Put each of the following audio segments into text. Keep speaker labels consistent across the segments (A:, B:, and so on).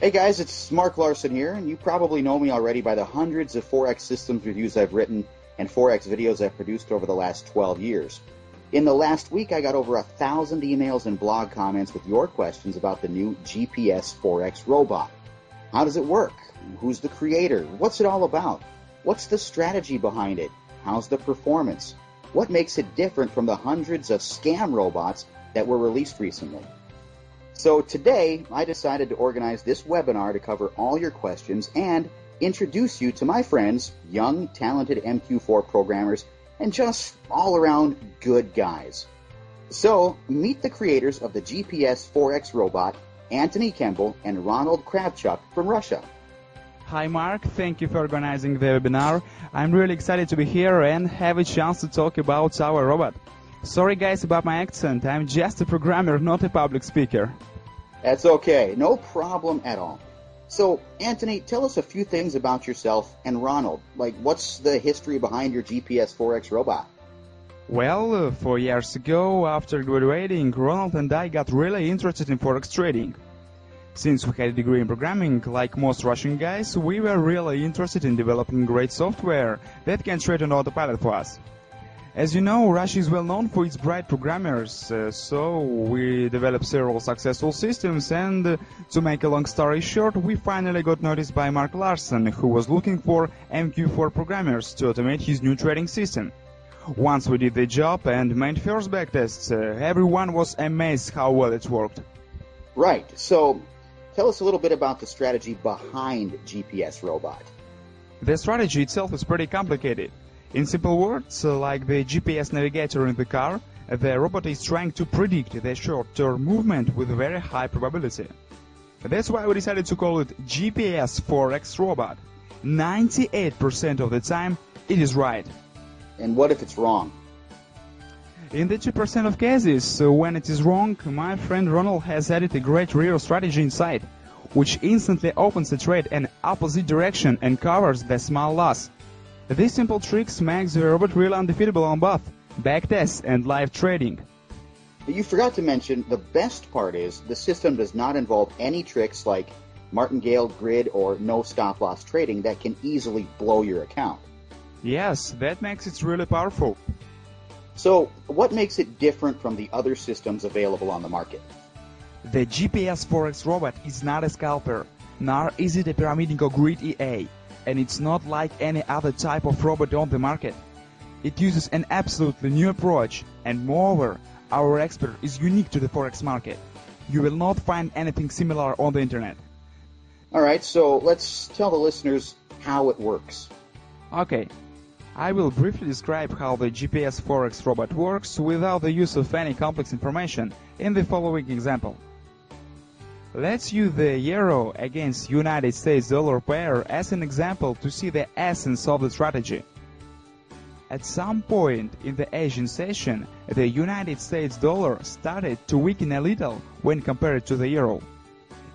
A: Hey guys, it's Mark Larson here, and you probably know me already by the hundreds of forex systems reviews I've written and forex videos I've produced over the last 12 years. In the last week, I got over 1,000 emails and blog comments with your questions about the new GPS forex robot. How does it work? Who's the creator? What's it all about? What's the strategy behind it? How's the performance? What makes it different from the hundreds of scam robots that were released recently? So today, I decided to organize this webinar to cover all your questions and introduce you to my friends, young, talented MQ4 programmers, and just all-around good guys. So, meet the creators of the GPS Forex robot, Anthony Kemble and Ronald Kravchuk from Russia.
B: Hi Mark, thank you for organizing the webinar. I'm really excited to be here and have a chance to talk about our robot. Sorry guys about my accent, I'm just a programmer, not a public speaker.
A: That's okay, no problem at all. So, Anthony, tell us a few things about yourself and Ronald. Like, what's the history behind your GPS Forex robot?
B: Well, 4 years ago, after graduating, Ronald and I got really interested in forex trading. Since we had a degree in programming, like most Russian guys, we were really interested in developing great software that can trade on autopilot for us. As you know, Russia is well known for its bright programmers, so we developed several successful systems, and to make a long story short, we finally got noticed by Mark Larson, who was looking for MQ4 programmers to automate his new trading system. Once we did the job and made first backtests, everyone was amazed how well it worked.
A: Right, so tell us a little bit about the strategy behind GPS Robot.
B: The strategy itself is pretty complicated. In simple words, like the GPS navigator in the car, the robot is trying to predict the short-term movement with very high probability. That's why we decided to call it GPS Forex Robot. 98% of the time, it is right.
A: And what if it's wrong?
B: In the 2% of cases, when it is wrong, my friend Ronald has added a great real strategy inside, which instantly opens the trade in opposite direction and covers the small loss. These simple tricks make the robot really undefeatable on both backtests and live trading.
A: You forgot to mention, the best part is the system does not involve any tricks like martingale, grid, or no stop-loss trading that can easily blow your account.
B: Yes, that makes it really powerful.
A: So, what makes it different from the other systems available on the market?
B: The GPS Forex robot is not a scalper, nor is it a pyramiding or grid EA, and it's not like any other type of robot on the market. It uses an absolutely new approach, and moreover, our expert is unique to the Forex market. You will not find anything similar on the internet.
A: Alright, so let's tell the listeners how it works.
B: Okay. I will briefly describe how the GPS Forex robot works without the use of any complex information in the following example. Let's use the euro against United States dollar pair as an example to see the essence of the strategy. At some point in the Asian session, the United States dollar started to weaken a little when compared to the euro.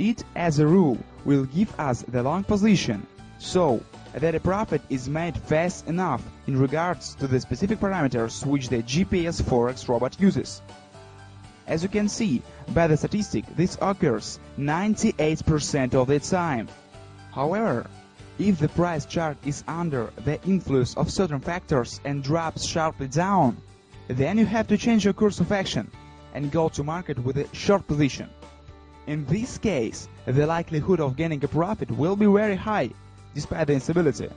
B: It, as a rule, will give us the long position, so that a profit is made fast enough in regards to the specific parameters which the GPS Forex robot uses. As you can see by the statistic, this occurs 98% of the time. However, if the price chart is under the influence of certain factors and drops sharply down, then you have to change your course of action and go to market with a short position. In this case, the likelihood of gaining a profit will be very high, despite the instability.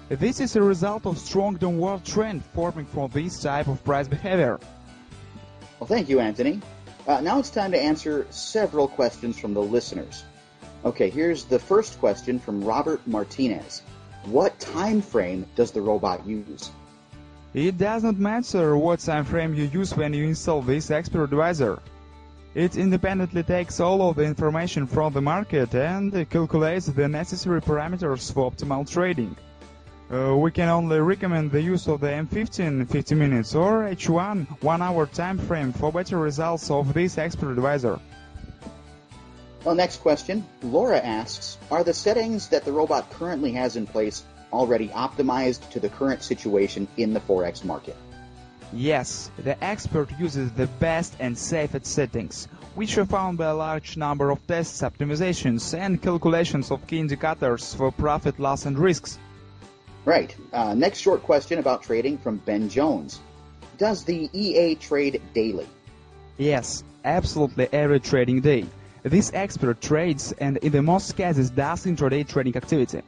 B: This is a result of strong downward trend forming from this type of price behavior.
A: Well, thank you, Anthony. Now it's time to answer several questions from the listeners. Okay, here's the first question from Robert Martinez. What time frame does the robot use?
B: It does not matter what time frame you use when you install this expert advisor. It independently takes all of the information from the market and calculates the necessary parameters for optimal trading. We can only recommend the use of the M15 50 minutes or H1 1 hour time frame for better results of this expert advisor.
A: Well, next question. Laura asks, are the settings that the robot currently has in place already optimized to the current situation in the Forex market?
B: Yes, the expert uses the best and safest settings, which are found by a large number of tests, optimizations, and calculations of key indicators for profit, loss, and risks.
A: Right. Next short question about trading from Ben Jones. Does the EA trade daily?
B: Yes, absolutely every trading day. This expert trades and in the most cases does intraday trading activity.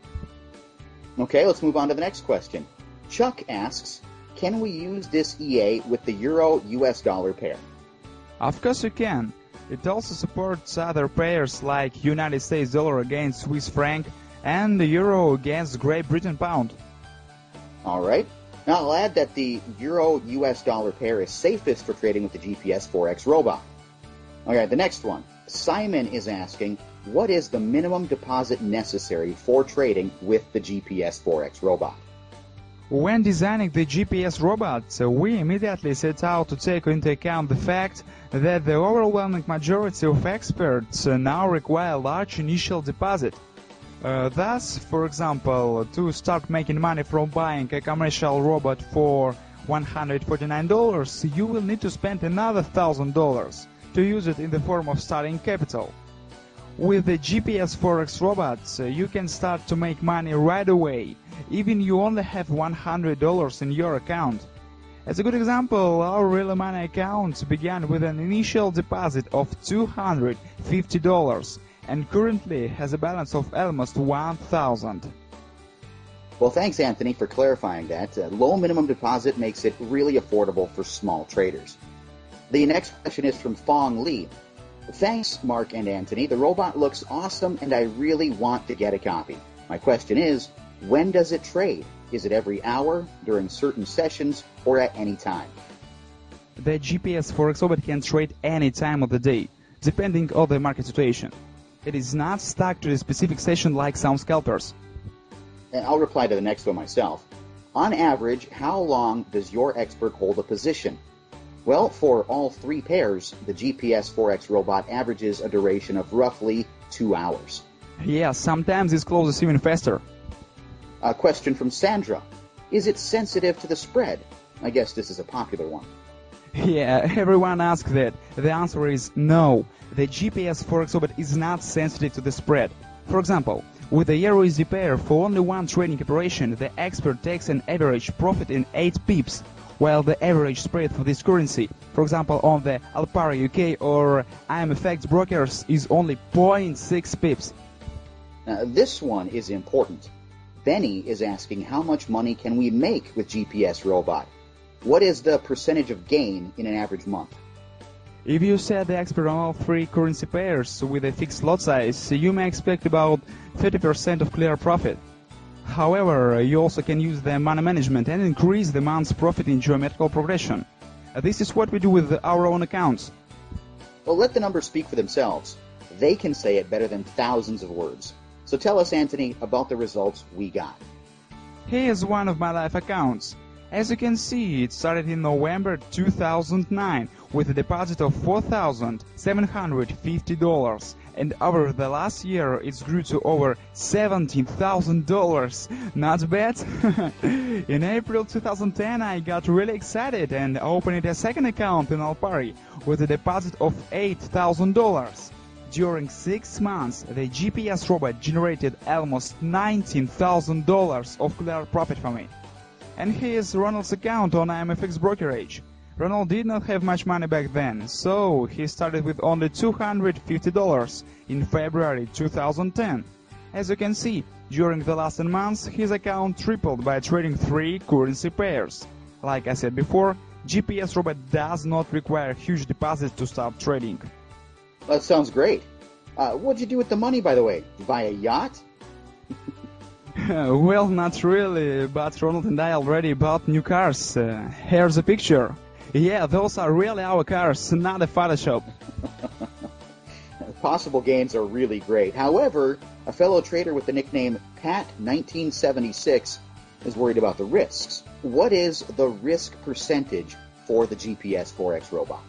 A: Okay, let's move on to the next question. Chuck asks, can we use this EA with the Euro-US dollar pair?
B: Of course you can. It also supports other pairs like United States dollar against Swiss franc and the euro against Great Britain pound.
A: All right. Now I'll add that the Euro-US dollar pair is safest for trading with the GPS Forex robot. All right, the next one. Simon is asking, what is the minimum deposit necessary for trading with the GPS Forex robot?
B: When designing the GPS robot, we immediately set out to take into account the fact that the overwhelming majority of experts now require large initial deposit. Thus, for example, to start making money from buying a commercial robot for $149, you will need to spend another $1,000 to use it in the form of starting capital. With the GPS Forex robot, you can start to make money right away, even you only have $100 in your account. As a good example, our Real Money account began with an initial deposit of $250 and currently has a balance of almost $1,000.
A: Well, thanks, Anthony, for clarifying that. Low minimum deposit makes it really affordable for small traders. The next question is from Fong Lee. Thanks, Mark and Anthony. The robot looks awesome, and I really want to get a copy. My question is, when does it trade? Is it every hour, during certain sessions, or at any time?
B: The GPS Forex robot can trade any time of the day, depending on the market situation. It is not stuck to a specific session like some scalpers.
A: And I'll reply to the next one myself. On average, how long does your expert hold a position? Well, for all three pairs, the GPS Forex robot averages a duration of roughly 2 hours.
B: Yeah, sometimes it closes even faster.
A: A question from Sandra. Is it sensitive to the spread? I guess this is a popular one.
B: Yeah, everyone asks that. The answer is no. The GPS Forex robot is not sensitive to the spread. For example, with the Euro-USD pair for only one trading operation, the expert takes an average profit in 8 pips, while the average spread for this currency, for example on the Alpari UK or IMFX brokers, is only 0.6 pips.
A: Now, this one is important. Benny is asking how much money can we make with GPS Robot? What is the percentage of gain in an average month?
B: If you set the expert on all three currency pairs with a fixed lot size, you may expect about 30% of clear profit. However, you also can use the money management and increase the month's profit in geometrical progression. This is what we do with our own accounts.
A: Well, let the numbers speak for themselves. They can say it better than thousands of words. So tell us, Anthony, about the results we got.
B: Here's one of my live accounts. As you can see, it started in November 2009 with a deposit of $4,750, and over the last year it grew to over $17,000. Not bad? In April 2010 I got really excited and opened a second account in Alpari with a deposit of $8,000. During 6 months, the GPS robot generated almost $19,000 of clear profit for me. And here's Ronald's account on IMFX brokerage. Ronald did not have much money back then, so he started with only $250 in February 2010. As you can see, during the last 10 months, his account tripled by trading 3 currency pairs. Like I said before, GPS robot does not require huge deposits to start trading.
A: That sounds great. What'd you do with the money, by the way? Buy a yacht?
B: Well, not really, but Ronald and I already bought new cars. Here's a picture. Yeah, those are really our cars, not a Photoshop.
A: Possible gains are really great. However, a fellow trader with the nickname Pat1976 is worried about the risks. What is the risk percentage for the GPS Forex robot?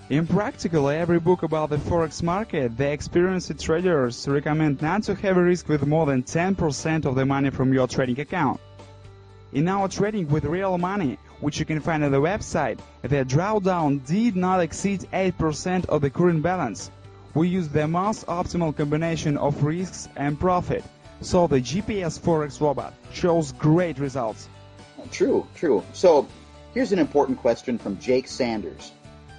B: In practically every book about the Forex market, the experienced traders recommend not to have a risk with more than 10% of the money from your trading account. In our trading with real money, which you can find on the website, the drawdown did not exceed 8% of the current balance. We used the most optimal combination of risks and profit, so the GPS Forex robot shows great results.
A: True. So, here's an important question from Jake Sanders.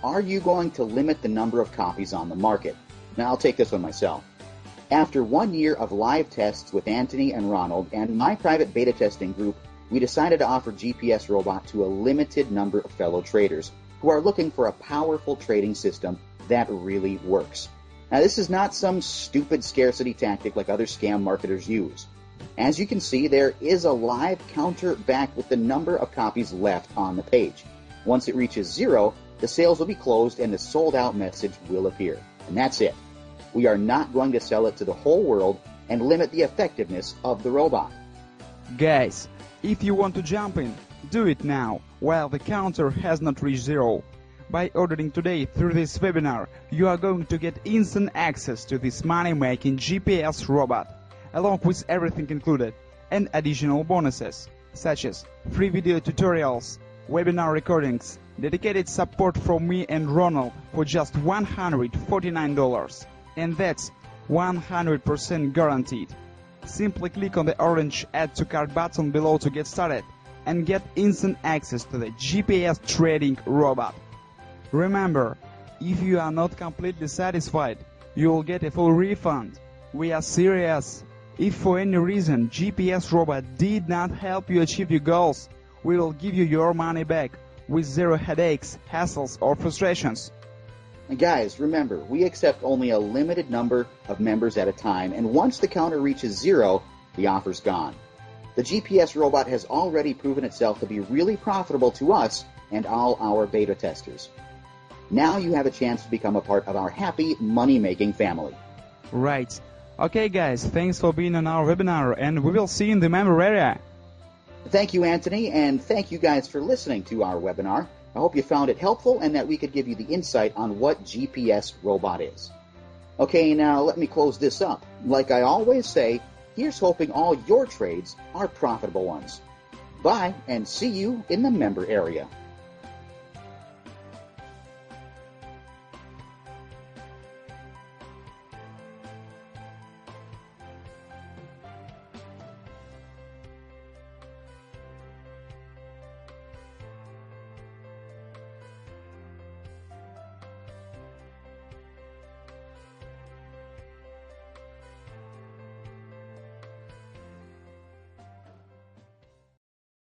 A: Are you going to limit the number of copies on the market? Now, I'll take this one myself. After 1 year of live tests with Anthony and Ronald and my private beta testing group, we decided to offer GPS Robot to a limited number of fellow traders who are looking for a powerful trading system that really works. Now, this is not some stupid scarcity tactic like other scam marketers use. As you can see, there is a live counter back with the number of copies left on the page. Once it reaches 0, the sales will be closed and the sold out message will appear. And that's it. We are not going to sell it to the whole world and limit the effectiveness of the robot.
B: Guys, if you want to jump in, do it now, while the counter has not reached 0. By ordering today through this webinar, you are going to get instant access to this money-making GPS robot, along with everything included, and additional bonuses, such as free video tutorials, webinar recordings, dedicated support from me and Ronald for just $149. And that's 100% guaranteed. Simply click on the orange Add to Cart button below to get started and get instant access to the GPS trading robot. Remember, if you are not completely satisfied, you will get a full refund. We are serious. If for any reason GPS robot did not help you achieve your goals, we will give you your money back with zero headaches, hassles, or frustrations.
A: And guys, remember, we accept only a limited number of members at a time, and once the counter reaches 0, the offer's gone. The GPS robot has already proven itself to be really profitable to us and all our beta testers. Now you have a chance to become a part of our happy money-making family.
B: Right. Okay guys, thanks for being on our webinar, and we will see you in the member area.
A: Thank you, Anthony, and thank you guys for listening to our webinar. I hope you found it helpful and that we could give you the insight on what GPS Robot is. Okay, now let me close this up. Like I always say, here's hoping all your trades are profitable ones. Bye, and see you in the member area.